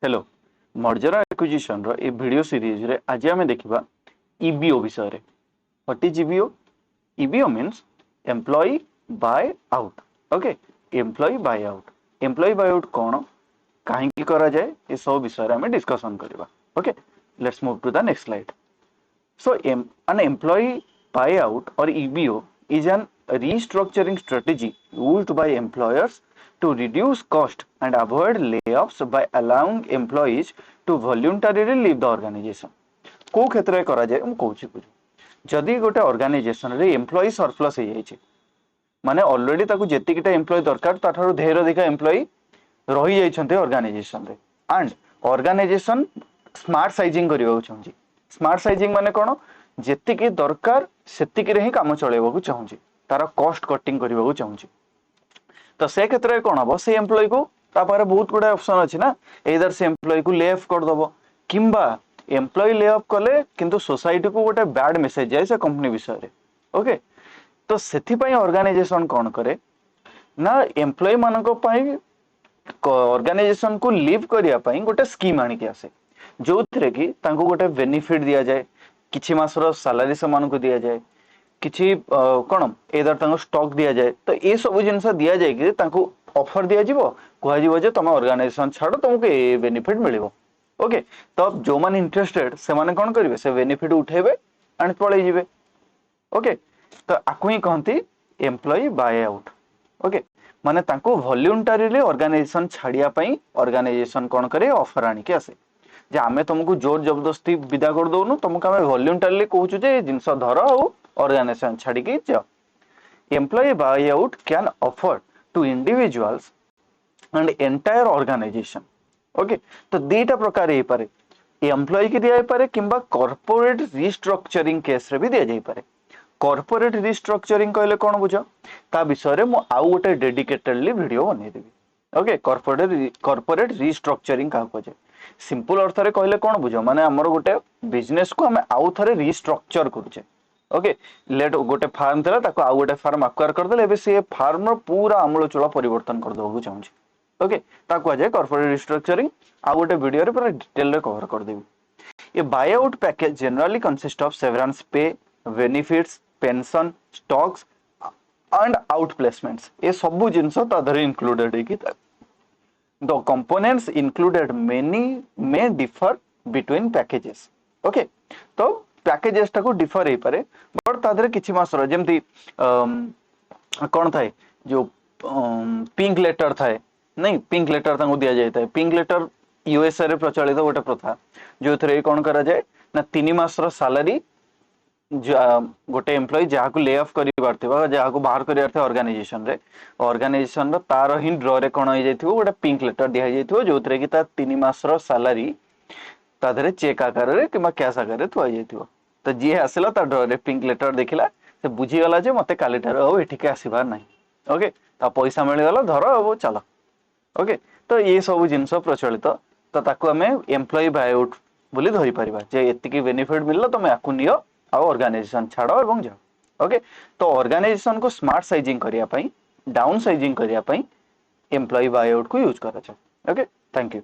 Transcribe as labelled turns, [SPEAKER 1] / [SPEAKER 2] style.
[SPEAKER 1] Hello merger acquisition रो ए video series रे आज आमे देखिबा ईबीओ विषय रे। What is EBO? EBO means employee bye out. Okay, employee bye out. Employee bye out कोन काहे की करा जाए ए सब विषय रे आमे डिस्कशन करबा। Okay, let's move to the next slide. So, an employee buyout or EBO is an restructuring strategy used by employers to reduce cost and avoid layoffs by allowing employees to voluntarily leave the organization. को क्षेत्र में करा जाए हम कहूँ जदि गोटे organisation रे एम्प्लॉय सरप्लस हो जाए माने ऑलरेडी ताकू जेतिकिटा एम्प्लॉय दरकार ताठारो ढेर अधिका एम्प्लॉय रही जाइछन्ते ऑर्गेनाइजेशन रे एंड ऑर्गेनाइजेशन स्मार्ट साइजिंग करियो चाहूची। स्मार्ट साइजिंग माने कोन जेतिकी दरकार सेतिकी रे ही काम चलेबो चाहूची, तार कॉस्ट कटिंग करियो चाहूची। तो से क्षेत्र में कोन हबो से एम्प्लॉय को तापर बहुत गुडा ऑप्शन अछि ना, एदर से एम्प्लॉय को ले ऑफ कर दबो किंबा एम्प्लॉय ले ऑफ कले किंतु सोसाइटी को गोटे बैड मेसेज जाय से कंपनी विषय रे। ओके, तो सेथि पई ऑर्गेनाइजेशन कोन करे ना एम्प्लॉय मानको पई ऑर्गेनाइजेशन को लीव करिया पई गोटे स्कीम आनी के आसे जो थरे कि तांको गोटे बेनिफिट दिया जाए, किछि मासर सैलरी समान को दिया जाए, किछि कोन एदर तांको स्टॉक दिया जाए। तो ए सब जिंस दिया जाए कि तांको ऑफर दिया जिवो कुहा जिवो जे तुम ऑर्गेनाइजेशन छाड़ो तुमको ए बेनिफिट मिलिबो। ओके, तो जो माने इंटरेस्टेड से माने कोन करिवे से बेनिफिट उठेबे एंड पळै जिवे। ओके, तो आकु ही कहंती एम्प्लॉय बाय आउट। ओके, माने तांको वॉलंटरीली ऑर्गेनाइजेशन छाड़िया पई ऑर्गेनाइजेशन कोन करे ऑफर आनी के आसे जे आमे तुमको जोर जबरदस्ती विदा कर दोनु, तुमको आमे वॉलंटरीली कहूछु जे जिंस धर और ऑर्गेनाइजेशन छाड़ी के जाओ। Employee bye out can offer to individuals and entire organisation. Okay, तो दीटा प्रकार हे पारे, एम्प्लॉय की दिया पारे किंबा कॉर्पोरेट रिस्ट्रक्चरिंग केस रे भी दिया जाई पारे। कॉर्पोरेट रिस्ट्रक्चरिंग कहले कोन बुझो ता विषय रे मु आउ गोटे डेडिकेटेडली वीडियो बनै देबी। ओके, कॉर्पोरेट रिस्ट्रक्चरिंग का कहे सिंपल अर्थ रे कहले कोन बुझो माने हमर गोटे बिजनेस को हमें आउ थरे रिस्ट्रक्चर करूचे। ओके, लेट गोटे फार्म थला ताको आउ गोटे फार्म एक्वायर कर देले, एबे से फार्म रो पूरा आमूलचूल परिवर्तन कर देबो चाहूची। ओके, ताको आ जाए कॉर्पोरेट रिस्ट्रक्चरिंग आउ गोटे वीडियो रे पूरा डिटेल रे कवर कर देबी। A buyout package generally consists of severance pay, benefits, pension, stocks and outplacements. ये सब जिनस ताधर इंक्लूडेड है कि the components included many may differ between packages. Okay, तो packages टाको डिफर हे पारे बट ताधर किछि मासर जेमति कोन थाए जो पिंक लेटर थाए नहीं, पिंक लेटर तांको दिया जाय थाए। पिंक लेटर यूएसए रे प्रचलित गोटे प्रथा जो थरे कोन करा जाए ना 3 मासर सैलरी गोटे एम्प्लॉय जहाँ को ले ऑफ कर जहाँ को बाहर कर ऑर्गेनाइजेशन तार ही ड्र रे कौन हो गोटे पिंक लेटर दिया जाइथिबो जो थरे कि 3 मासर सैलरी ताधरे चेक आकार रे किबा कैश आकार रे थुआ जाइथिबो। तो जी आसिला ता ड्र रे पिंक लेटर देखिला से बुझी गला जे मते कालीटार हो एठिके आसीबार नाही। ओके, ता पैसा मिल गला धर अब चलो। ओके, तो ये सब जिनस प्रचलित तो ताकू हमें एम्प्लॉय बाय आउट बोली धरि परिबा जे एतिकी बेनिफिट मिलला तमे आकु नियो आ ऑर्गेनाइजेशन छाड़ो एवं जाओ। ओके, तो ऑर्गेनाइजेशन को स्मार्ट साइजिंग करिया पई, डाउन साइजिंग करिया पई एम्प्लॉय बाय आउट को यूज करा जाए। Okay, thank you.